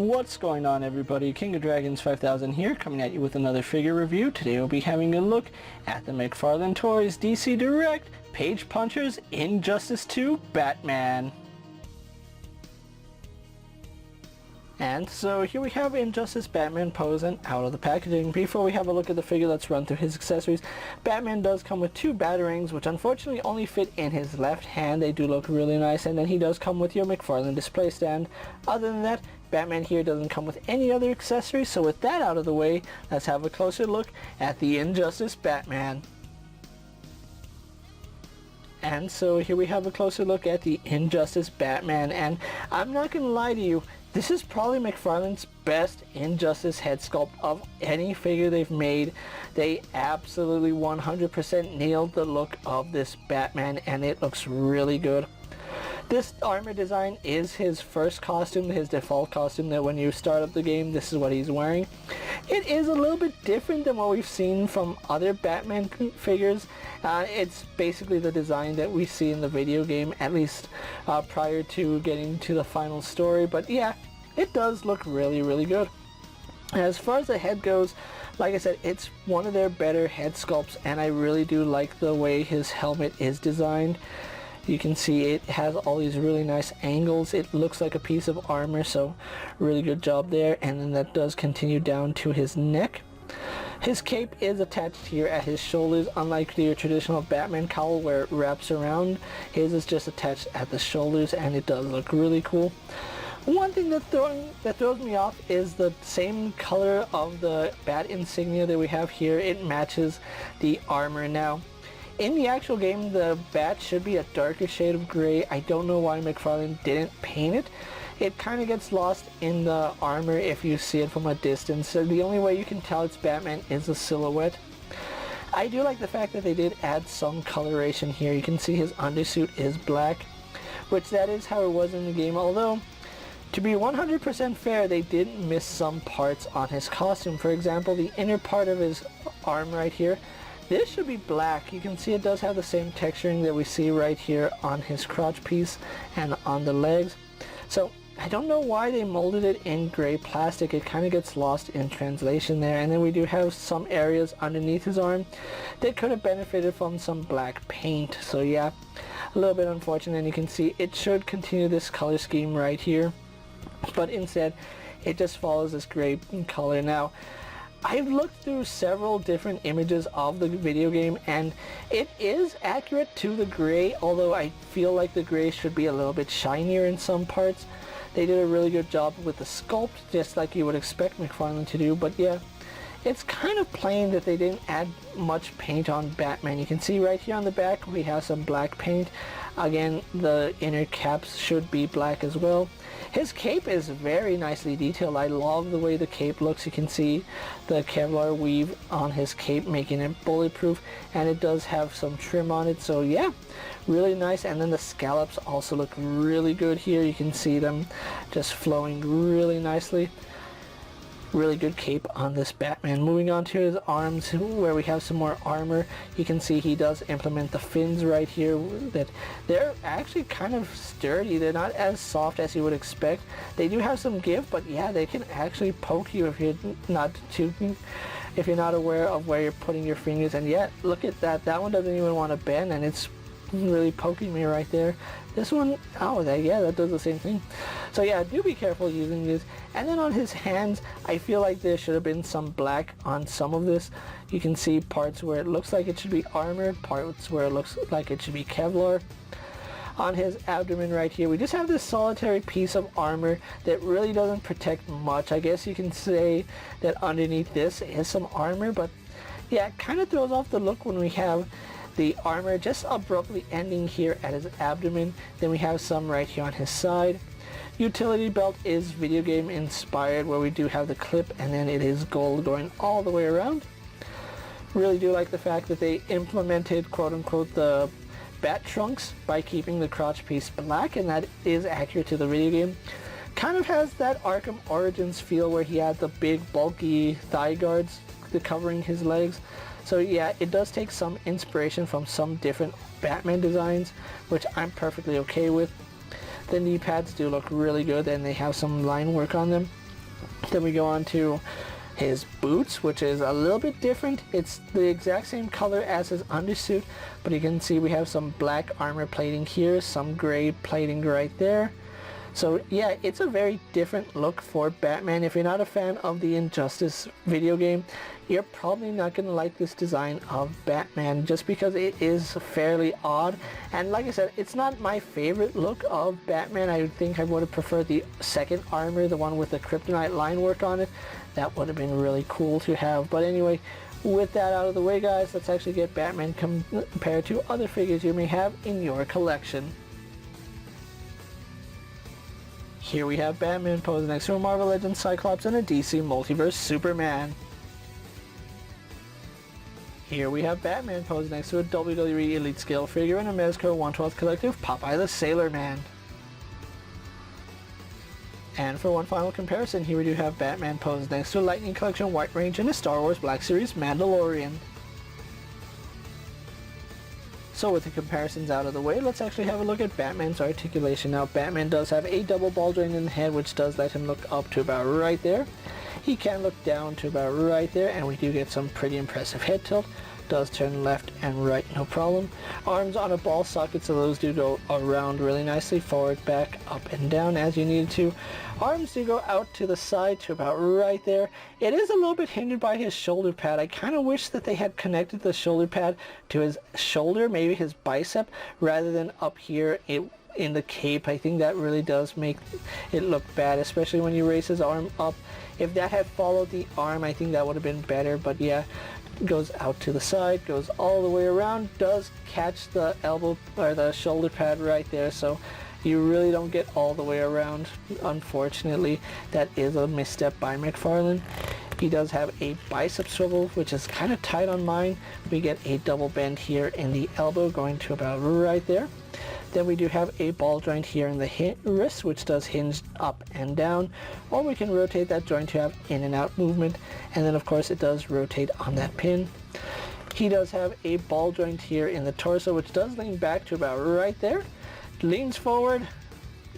What's going on, everybody? KingofDragons 5000 here, coming at you with another figure review. Today we'll be having a look at the McFarlane Toys DC Direct Page Punchers Injustice 2 Batman. And so here we have Injustice Batman posing out of the packaging. Before we have a look at the figure, let's run through his accessories. Batman does come with two batarangs, which unfortunately only fit in his left hand. They do look really nice, and then he does come with your McFarlane display stand. Other than that, Batman here doesn't come with any other accessories, so with that out of the way, let's have a closer look at the Injustice Batman. And so here we have a closer look at the Injustice Batman, and I'm not gonna lie to you, this is probably McFarlane's best Injustice head sculpt of any figure they've made. They absolutely 100% nailed the look of this Batman, and it looks really good. This armor design is his first costume, his default costume, that when you start up the game, this is what he's wearing. It is a little bit different than what we've seen from other Batman figures. It's basically the design that we see in the video game, at least prior to getting to the final story. But yeah, it does look really, really good. As far as the head goes, like I said, it's one of their better head sculpts, and I really do like the way his helmet is designed. You can see it has all these really nice angles. It looks like a piece of armor, so really good job there. And then that does continue down to his neck. His cape is attached here at his shoulders, unlike your traditional Batman cowl where it wraps around. His is just attached at the shoulders, and it does look really cool. One thing that throws me off is the same color of the bat insignia that we have here. It matches the armor. Now, in the actual game, the bat should be a darker shade of gray. I don't know why McFarlane didn't paint it. It kind of gets lost in the armor if you see it from a distance. So the only way you can tell it's Batman is the silhouette. I do like the fact that they did add some coloration here. You can see his undersuit is black, which that is how it was in the game. Although, to be 100% fair, they did miss some parts on his costume. For example, the inner part of his arm right here, this should be black. You can see it does have the same texturing that we see right here on his crotch piece and on the legs. So I don't know why they molded it in gray plastic. It kind of gets lost in translation there. And then we do have some areas underneath his arm that could have benefited from some black paint. So yeah, a little bit unfortunate. And you can see it should continue this color scheme right here, but instead it just follows this gray color. Now, I've looked through several different images of the video game, and it is accurate to the gray, although I feel like the gray should be a little bit shinier in some parts. They did a really good job with the sculpt, just like you would expect McFarlane to do. But yeah, it's kind of plain that they didn't add much paint on Batman. You can see right here on the back we have some black paint. Again, the inner caps should be black as well. His cape is very nicely detailed. I love the way the cape looks. You can see the Kevlar weave on his cape, making it bulletproof, and it does have some trim on it. So yeah, really nice. And then the scallops also look really good here. You can see them just flowing really nicely. Really good cape on this Batman. Moving on to his arms, where we have some more armor. You can see he does implement the fins right here. That they're actually kind of sturdy. They're not as soft as you would expect. They do have some give, but yeah, they can actually poke you if you're not aware of where you're putting your fingers. And yeah, look at that. That one doesn't even want to bend, and it's really poking me right there. This one, oh yeah, that does the same thing. So yeah, do be careful using this. And then on his hands, I feel like there should have been some black on some of this. You can see parts where it looks like it should be armored, parts where it looks like it should be Kevlar. On his abdomen right here, we just have this solitary piece of armor that really doesn't protect much. I guess you can say that underneath this is some armor, but yeah, it kind of throws off the look when we have the armor just abruptly ending here at his abdomen. Then we have some right here on his side. Utility belt is video game inspired, where we do have the clip, and then it is gold going all the way around. Really do like the fact that they implemented quote unquote the bat trunks by keeping the crotch piece black, and that is accurate to the video game. Kind of has that Arkham Origins feel, where he had the big bulky thigh guards covering his legs. So yeah, it does take some inspiration from some different Batman designs, which I'm perfectly okay with. The knee pads do look really good, and they have some line work on them. Then we go on to his boots, which is a little bit different. It's the exact same color as his undersuit, but you can see we have some black armor plating here, some gray plating right there. So yeah, it's a very different look for Batman. If you're not a fan of the Injustice video game, you're probably not going to like this design of Batman, just because it is fairly odd. And like I said, it's not my favorite look of Batman. I think I would have preferred the second armor, the one with the kryptonite line work on it. That would have been really cool to have. But anyway, with that out of the way, guys, let's actually get Batman compared to other figures you may have in your collection. Here we have Batman posing next to a Marvel Legends Cyclops and a DC Multiverse Superman. Here we have Batman posing next to a WWE Elite Scale figure and a Mezco 1/12 Collective Popeye the Sailor Man. And for one final comparison, here we do have Batman posed next to a Lightning Collection White Range and a Star Wars Black Series Mandalorian. So with the comparisons out of the way, let's actually have a look at Batman's articulation. Now, Batman does have a double ball joint in the head, which does let him look up to about right there. He can look down to about right there, and we do get some pretty impressive head tilt. Does turn left and right, no problem. Arms on a ball socket, so those do go around really nicely, forward, back, up and down as you need to. Arms do go out to the side to about right there. It is a little bit hindered by his shoulder pad. I kind of wish that they had connected the shoulder pad to his shoulder, maybe his bicep, rather than up here in the cape. I think that really does make it look bad, especially when you raise his arm up. If that had followed the arm, I think that would have been better, but yeah. Goes out to the side, goes all the way around, does catch the elbow or the shoulder pad right there, so you really don't get all the way around. Unfortunately, that is a misstep by McFarlane. He does have a bicep swivel, which is kind of tight on mine. We get a double bend here in the elbow, going to about right there. Then we do have a ball joint here in the wrist, which does hinge up and down, or we can rotate that joint to have in and out movement, and then of course it does rotate on that pin. He does have a ball joint here in the torso, which does lean back to about right there. Leans forward,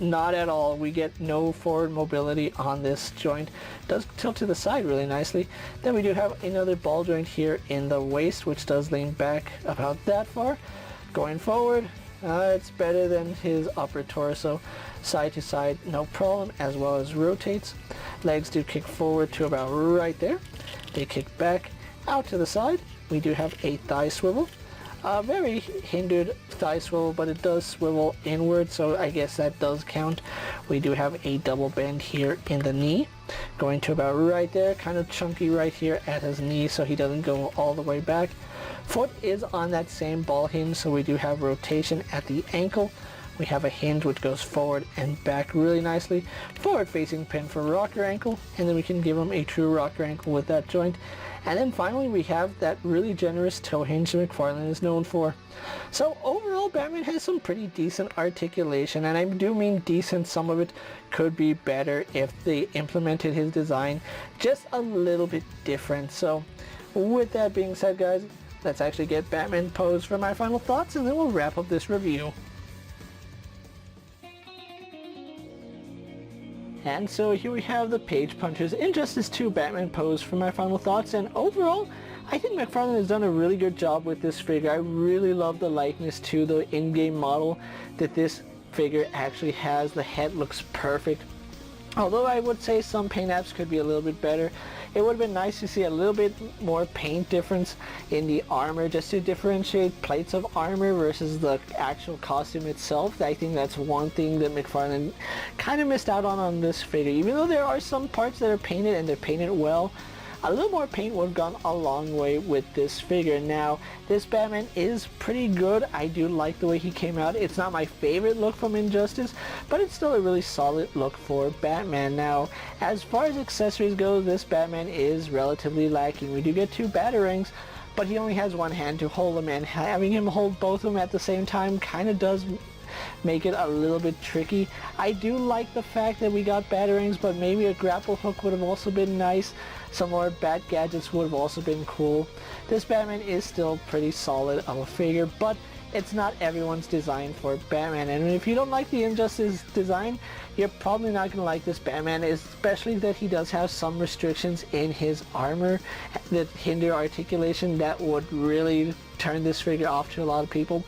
not at all. We get no forward mobility on this joint. Does tilt to the side really nicely. Then we do have another ball joint here in the waist, which does lean back about that far. Going forward, it's better than his upper torso. Side to side, no problem, as well as rotates. Legs do kick forward to about right there. They kick back out to the side. We do have a thigh swivel. Very hindered thigh swivel, but it does swivel inward, so I guess that does count. We do have a double bend here in the knee, going to about right there, kind of chunky right here at his knee, so he doesn't go all the way back. Foot is on that same ball hinge, so we do have rotation at the ankle. We have a hinge which goes forward and back really nicely. Forward facing pin for rocker ankle, and then we can give him a true rocker ankle with that joint. And then finally we have that really generous toe hinge that McFarlane is known for. So overall, Batman has some pretty decent articulation, and I do mean decent. Some of it could be better if they implemented his design just a little bit different. So with that being said, guys, let's actually get Batman posed for my final thoughts, and then we'll wrap up this review. And so here we have the Page Punchers Injustice 2 Batman pose for my final thoughts, and overall, I think McFarlane has done a really good job with this figure. I really love the likeness to the in-game model that this figure actually has. The head looks perfect. Although I would say some paint apps could be a little bit better. It would have been nice to see a little bit more paint difference in the armor, just to differentiate plates of armor versus the actual costume itself. I think that's one thing that McFarlane kind of missed out on this figure. Even though there are some parts that are painted and they're painted well, a little more paint would have gone a long way with this figure. Now, this Batman is pretty good. I do like the way he came out. It's not my favorite look from Injustice, but it's still a really solid look for Batman. Now, as far as accessories go, this Batman is relatively lacking. We do get 2 batarangs, but he only has one hand to hold them, and having him hold both of them at the same time kind of does make it a little bit tricky. I do like the fact that we got batarangs, but maybe a grapple hook would have also been nice. Some more bat gadgets would have also been cool. This Batman is still pretty solid of a figure, but it's not everyone's design for Batman. And if you don't like the Injustice design, you're probably not going to like this Batman, especially that he does have some restrictions in his armor that hinder articulation that would really turn this figure off to a lot of people.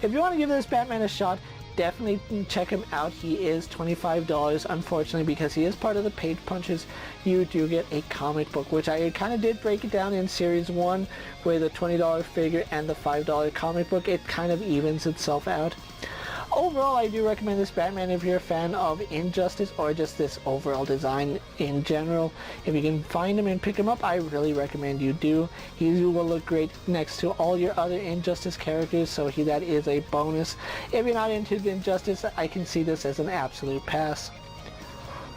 If you want to give this Batman a shot, definitely check him out. He is $25. Unfortunately, because he is part of the Page Punches, you do get a comic book, which I kind of did break it down in Series 1 with a $20 figure and the $5 comic book. It kind of evens itself out. Overall, I do recommend this Batman if you're a fan of Injustice or just this overall design in general. If you can find him and pick him up, I really recommend you do. He will look great next to all your other Injustice characters, so that is a bonus. If you're not into the Injustice, I can see this as an absolute pass.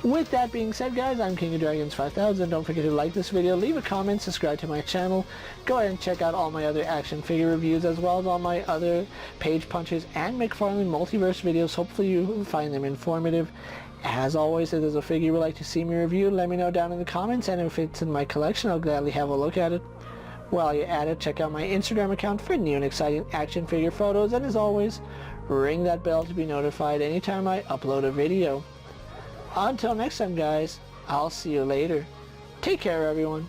With that being said, guys, I'm KingofDragons 5000. Don't forget to like this video, leave a comment, subscribe to my channel. Go ahead and check out all my other action figure reviews as well as all my other Page Punches and McFarlane Multiverse videos. Hopefully you find them informative. As always, if there's a figure you would like to see me review, let me know down in the comments, and if it's in my collection, I'll gladly have a look at it. While you're at it, check out my Instagram account for new and exciting action figure photos, and as always, ring that bell to be notified anytime I upload a video. Until next time, guys, I'll see you later. Take care, everyone.